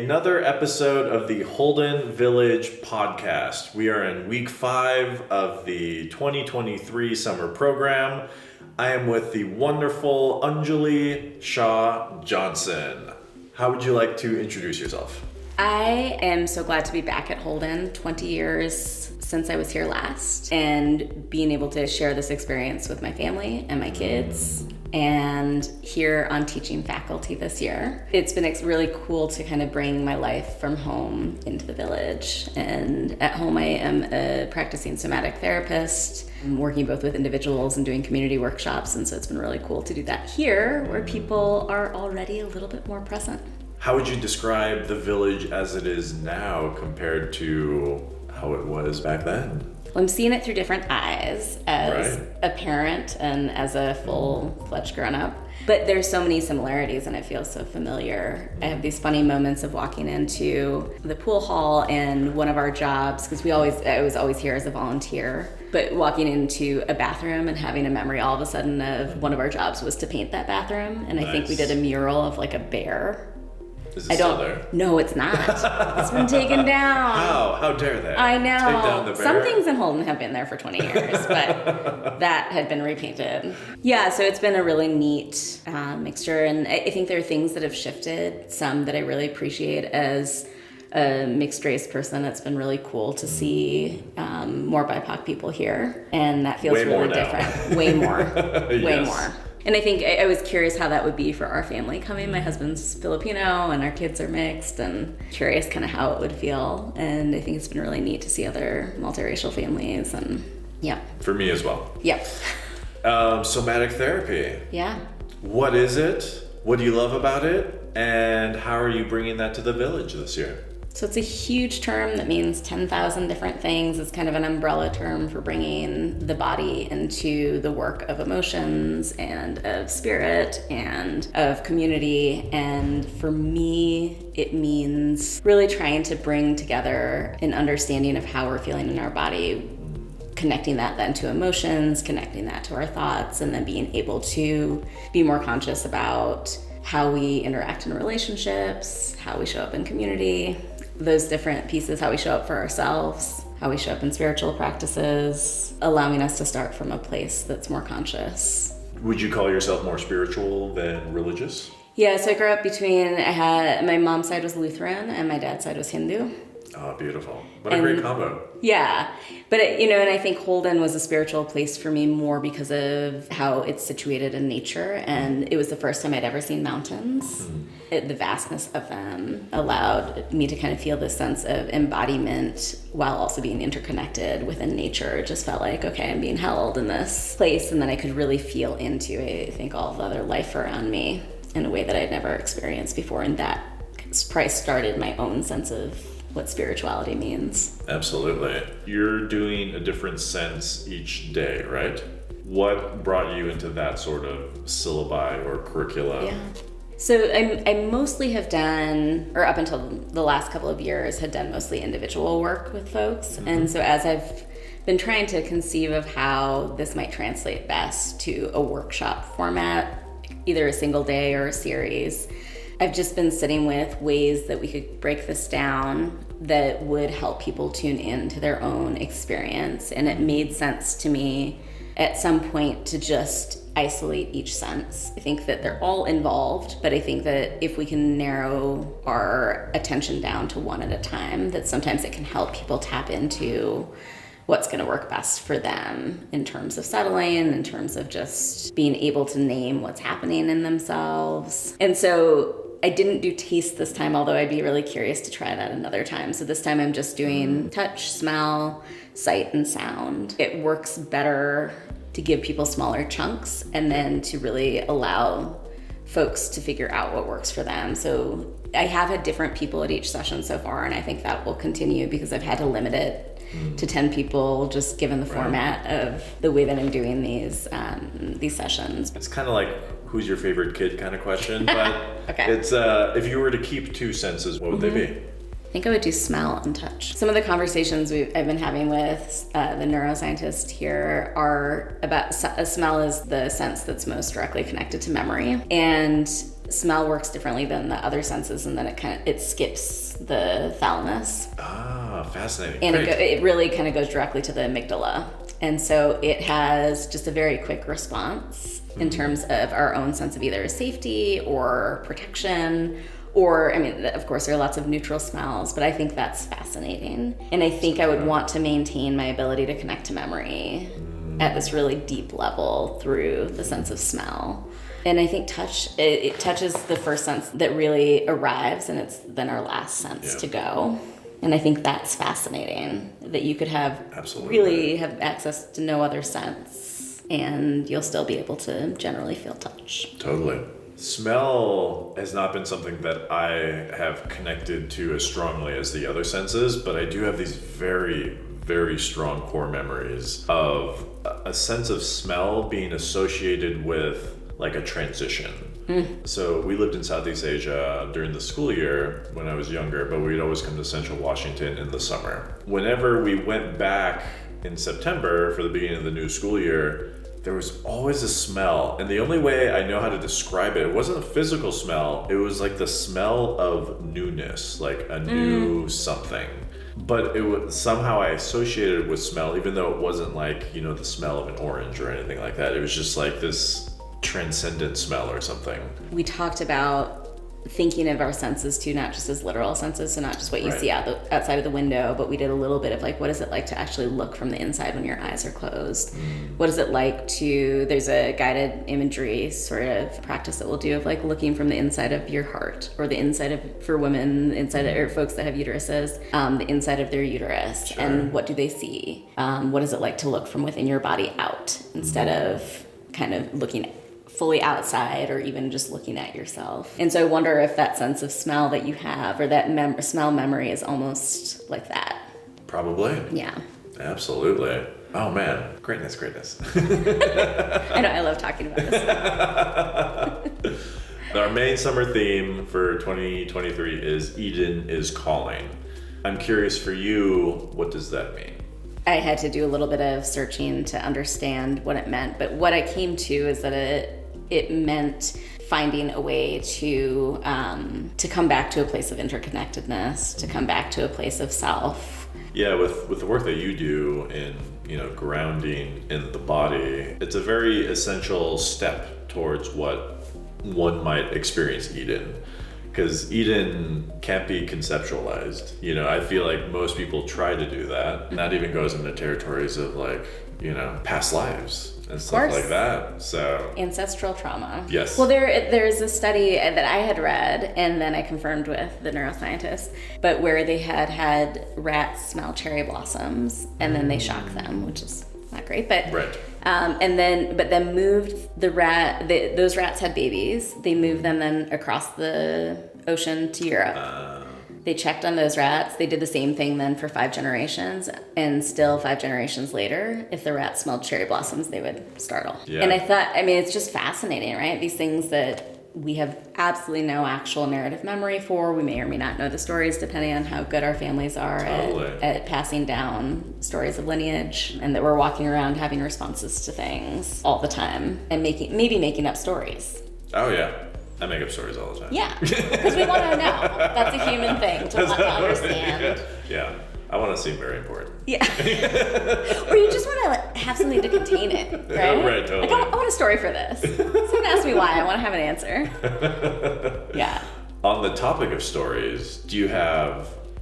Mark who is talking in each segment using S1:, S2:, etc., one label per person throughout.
S1: another episode of the Holden Village podcast. We are in week 5 of the 2023 summer program. I am with the wonderful Anjuli Shah Johnson. How would you like to introduce yourself?
S2: I am so glad to be back at Holden, 20 years since I was here last, and being able to share this experience with my family and my kids, and here on teaching faculty this year. It's been really cool to kind of bring my life from home into the village. And at home, I am a practicing somatic therapist. I'm working both with individuals and doing community workshops, and so it's been really cool to do that here, where people are already a little bit more present.
S1: How would you describe the village as it is now compared to how it was back then?
S2: Well, I'm seeing it through different eyes as a parent and as a full-fledged grown-up. But there's so many similarities and it feels so familiar. I have these funny moments of walking into the pool hall and one of our jobs, because I was always here as a volunteer, but walking into a bathroom and having a memory all of a sudden of one of our jobs was to paint that bathroom. And I think we did a mural of like a bear.
S1: Is it still there?
S2: No, it's not. It's been taken down.
S1: How dare they?
S2: I know.
S1: Take down the bear?
S2: Some things in Holden have been there for 20 years, but that had been repainted. Yeah, so it's been a really neat mixture, and I think there are things that have shifted, some that I really appreciate as a mixed race person. It's been really cool to see more BIPOC people here, and that feels really different. Way more. Way more. And I think I was curious how that would be for our family coming. My husband's Filipino and our kids are mixed, and curious kind of how it would feel. And I think it's been really neat to see other multiracial families, and yeah.
S1: For me as well.
S2: Yep.
S1: Somatic therapy.
S2: Yeah.
S1: What is it? What do you love about it? And how are you bringing that to the village this year?
S2: So it's a huge term that means 10,000 different things. It's kind of an umbrella term for bringing the body into the work of emotions and of spirit and of community. And for me, it means really trying to bring together an understanding of how we're feeling in our body, connecting that then to emotions, connecting that to our thoughts, and then being able to be more conscious about how we interact in relationships, how we show up in community, those different pieces, how we show up for ourselves, how we show up in spiritual practices, allowing us to start from a place that's more conscious.
S1: Would you call yourself more spiritual than religious?
S2: Yeah, so I grew up my mom's side was Lutheran and my dad's side was Hindu.
S1: Oh, beautiful. What a great combo.
S2: Yeah. But, and I think Holden was a spiritual place for me more because of how it's situated in nature. And it was the first time I'd ever seen mountains. The vastness of them allowed me to kind of feel this sense of embodiment while also being interconnected within nature. It just felt like, okay, I'm being held in this place. And then I could really feel into, I think, all the other life around me in a way that I'd never experienced before. And that probably started my own sense of what spirituality means.
S1: Absolutely. You're doing a different sense each day, right? What brought you into that sort of syllabi or curricula?
S2: Yeah. So I mostly have done, or up until the last couple of years, had done mostly individual work with folks. And so as I've been trying to conceive of how this might translate best to a workshop format, either a single day or a series, I've just been sitting with ways that we could break this down that would help people tune in to their own experience. And it made sense to me at some point to just isolate each sense. I think that they're all involved, but I think that if we can narrow our attention down to one at a time, that sometimes it can help people tap into what's going to work best for them in terms of settling, in terms of just being able to name what's happening in themselves. And so I didn't do taste this time, although I'd be really curious to try that another time. So this time I'm just doing touch, smell, sight, and sound. It works better to give people smaller chunks and then to really allow folks to figure out what works for them. So I have had different people at each session so far, and I think that will continue because I've had to limit it to 10 people, just given the format of the way that I'm doing these sessions.
S1: It's kind of like, who's your favorite kid kind of question, but
S2: okay.
S1: It's if you were to keep 2 senses, what would they be?
S2: I think I would do smell and touch. Some of the conversations I've been having with the neuroscientist here are about smell is the sense that's most directly connected to memory. And smell works differently than the other senses, and then it skips the thalamus.
S1: Ah, fascinating.
S2: And it really kind of goes directly to the amygdala. And so it has just a very quick response in terms of our own sense of either safety or protection, or, I mean, of course, there are lots of neutral smells, but I think that's fascinating. And I think I would want to maintain my ability to connect to memory at this really deep level through the sense of smell. And I think touch, it touches the first sense that really arrives, and it's then our last sense to go. And I think that's fascinating, that you could really have access to no other sense, and you'll still be able to generally feel touch.
S1: Totally. Smell has not been something that I have connected to as strongly as the other senses, but I do have these very, very strong core memories of a sense of smell being associated with like a transition. So we lived in Southeast Asia during the school year when I was younger, but we'd always come to Central Washington in the summer. Whenever we went back in September for the beginning of the new school year, there was always a smell, and the only way I know how to describe it wasn't a physical smell, it was like the smell of newness, like a new something. But it was somehow I associated it with smell, even though it wasn't like, you know, the smell of an orange or anything like that. It was just like this transcendent smell or something.
S2: We talked about thinking of our senses too, not just as literal senses, so not just what you see outside of the window, but we did a little bit of like, what is it like to actually look from the inside when your eyes are closed? What is it like to, there's a guided imagery sort of practice that we'll do of like looking from the inside of your heart, or the inside of, for women, inside of, or folks that have uteruses, the inside of their uterus. And what do they see? What is it like to look from within your body out instead of kind of looking fully outside, or even just looking at yourself? And so I wonder if that sense of smell that you have, or that smell memory, is almost like that.
S1: Probably.
S2: Yeah.
S1: Absolutely. Oh man, greatness.
S2: I know, I love talking about this.
S1: Our main summer theme for 2023 is Eden is Calling. I'm curious for you, what does that mean?
S2: I had to do a little bit of searching to understand what it meant, but what I came to is that it meant finding a way to come back to a place of interconnectedness, to come back to a place of self.
S1: Yeah, with the work that you do in, you know, grounding in the body, it's a very essential step towards what one might experience Eden. Because Eden can't be conceptualized. You know, I feel like most people try to do that. And that even goes into territories of like, you know, past lives and stuff like that. So
S2: ancestral trauma.
S1: Yes.
S2: Well, there's a study that I had read, and then I confirmed with the neuroscientist, but where they had rats smell cherry blossoms, and then they shock them, which is not great, but and then moved those rats had babies. They moved them then across the ocean to Europe. They checked on those rats. They did the same thing then for 5 generations, and still 5 generations later, if the rats smelled cherry blossoms, they would startle. And I thought, I mean, it's just fascinating, right? These things that we have absolutely no actual narrative memory for. We may or may not know the stories depending on how good our families are at passing down stories of lineage, and that we're walking around having responses to things all the time and maybe making up stories.
S1: Oh yeah. I make up stories all the time.
S2: Yeah, because we want to know. That's a human thing to want to understand.
S1: Yeah. I want to seem very important.
S2: Yeah. Or you just want to have something to contain it, right?
S1: Right, totally.
S2: Like, I want a story for this. Someone asked me why. I want to have an answer. Yeah.
S1: On the topic of stories,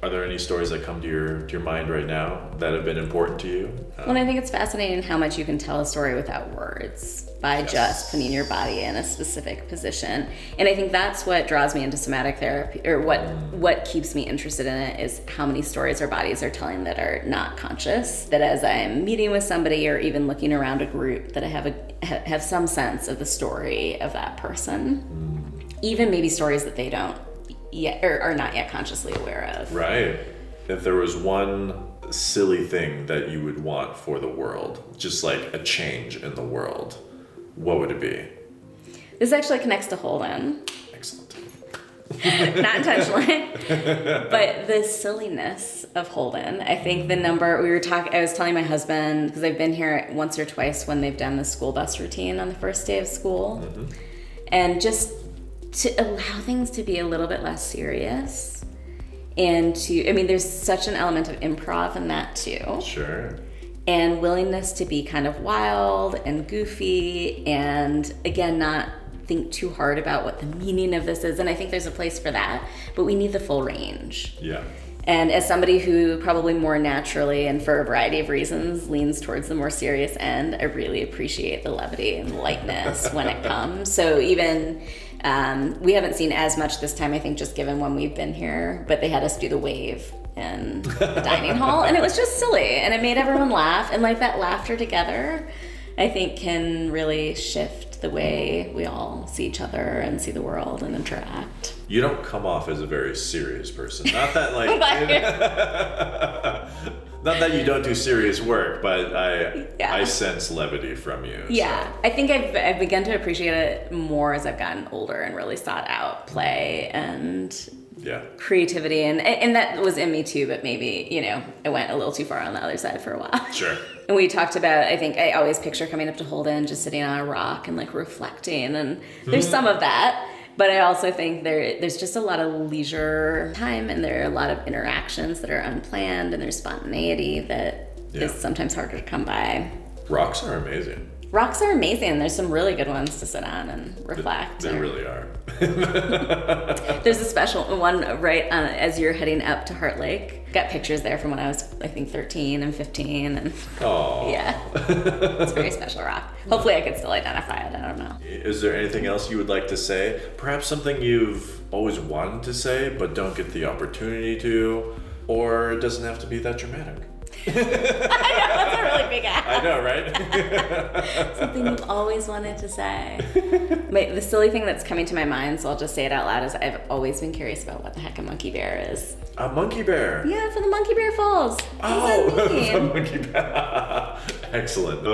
S1: are there any stories that come to your mind right now that have been important to you?
S2: Well, I think it's fascinating how much you can tell a story without words by just putting your body in a specific position. And I think that's what draws me into somatic therapy, or what keeps me interested in it, is how many stories our bodies are telling that are not conscious. That as I'm meeting with somebody, or even looking around a group, that I have some sense of the story of that person. Even maybe stories that they don't yet, or are not yet consciously aware of. Right.
S1: If there was one silly thing that you would want for the world, just like a change in the world, what would it be?
S2: This actually connects to Holden.
S1: Excellent.
S2: Not intentionally, but the silliness of Holden. I think the number I was telling my husband, because I've been here once or twice when they've done the school bus routine on the first day of school, and just to allow things to be a little bit less serious. And there's such an element of improv in that too.
S1: Sure.
S2: And willingness to be kind of wild and goofy, and again, not think too hard about what the meaning of this is. And I think there's a place for that, but we need the full range.
S1: Yeah.
S2: And as somebody who probably more naturally and for a variety of reasons leans towards the more serious end, I really appreciate the levity and lightness when it comes. So even we haven't seen as much this time, I think, just given when we've been here, but they had us do the wave in the dining hall, and it was just silly, and it made everyone laugh. And like that laughter together, I think, can really shift the way we all see each other and see the world and interact.
S1: You don't come off as a very serious person. Not that like, not that you don't do serious work, but I sense levity from you.
S2: Yeah,
S1: so.
S2: I think I've begun to appreciate it more as I've gotten older and really sought out play and creativity, and that was in me too, but maybe, I went a little too far on the other side for a while.
S1: Sure.
S2: And we talked about, I think I always picture coming up to Holden just sitting on a rock and like reflecting, and there's some of that, but I also think there's just a lot of leisure time, and there are a lot of interactions that are unplanned, and there's spontaneity that is sometimes harder to come by.
S1: Rocks are amazing.
S2: Rocks are amazing. There's some really good ones to sit on and reflect.
S1: They really are.
S2: There's a special one right as you're heading up to Heart Lake. Got pictures there from when I was, I think, 13 and 15. And yeah, it's a very special rock. Hopefully I could still identify it. I don't know.
S1: Is there anything else you would like to say? Perhaps something you've always wanted to say but don't get the opportunity to? Or it doesn't have to be that dramatic?
S2: I know, that's a really big ask.
S1: I know, right?
S2: Something you've always wanted to say. The silly thing that's coming to my mind, so I'll just say it out loud, is I've always been curious about what the heck a monkey bear is.
S1: A monkey bear?
S2: Yeah, for the Monkey Bear Falls.
S1: The monkey bear. Excellent.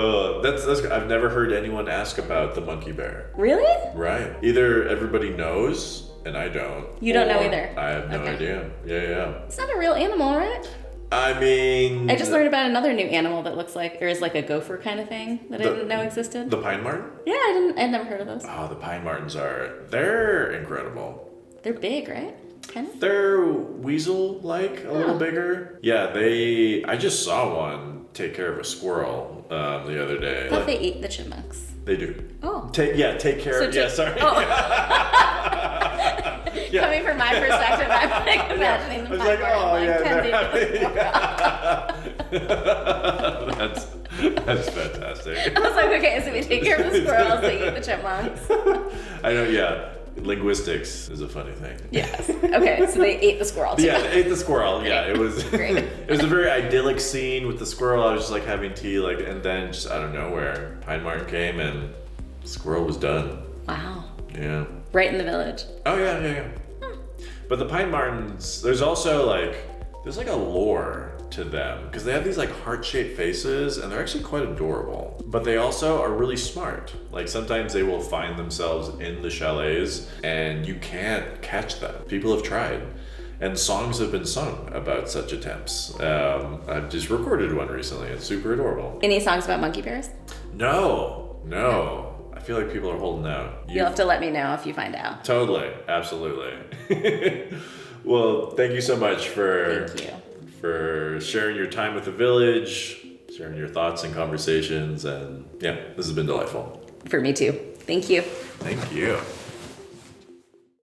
S1: That's I've never heard anyone ask about the monkey bear.
S2: Really?
S1: Right. Either everybody knows, and I don't.
S2: You don't know either?
S1: I have no idea. Yeah.
S2: It's not a real animal, right?
S1: I mean...
S2: I just learned about another new animal that looks like, or is like a gopher kind of thing that I didn't know existed.
S1: The pine marten?
S2: Yeah, I'd never heard of those.
S1: Oh, the pine martens they're incredible.
S2: They're big, right? Kind of?
S1: They're weasel-like, a little bigger. Yeah, I just saw one take care of a squirrel the other day.
S2: I thought they ate the chipmunks.
S1: They do.
S2: Oh.
S1: Take care of... Yeah, sorry.
S2: Oh. Coming from my perspective, I'm like imagining the pine
S1: That's fantastic.
S2: I was like, okay, so we take care of the squirrels, they eat the chipmunks.
S1: I know, yeah. Linguistics is a funny thing.
S2: Yes. Okay, so they ate the squirrel too.
S1: Yeah, they ate the squirrel. Yeah, it was
S2: Great.
S1: It was a very idyllic scene with the squirrel. I was just like having tea, and then just out of nowhere, pine marten came and the squirrel was done.
S2: Wow.
S1: Yeah.
S2: Right in the village.
S1: Oh yeah. But the pine martens, there's also there's a lore to them because they have these heart-shaped faces and they're actually quite adorable. But they also are really smart. Sometimes they will find themselves in the chalets and you can't catch them. People have tried. And songs have been sung about such attempts. I've just recorded one recently. It's super adorable.
S2: Any songs about monkey bears?
S1: No. I feel like people are holding out.
S2: You'll have to let me know if you find out.
S1: Totally. Absolutely. Well, thank you so much for sharing your time with the village, sharing your thoughts and conversations. And yeah, this has been delightful.
S2: For me too. Thank you.
S1: Thank you.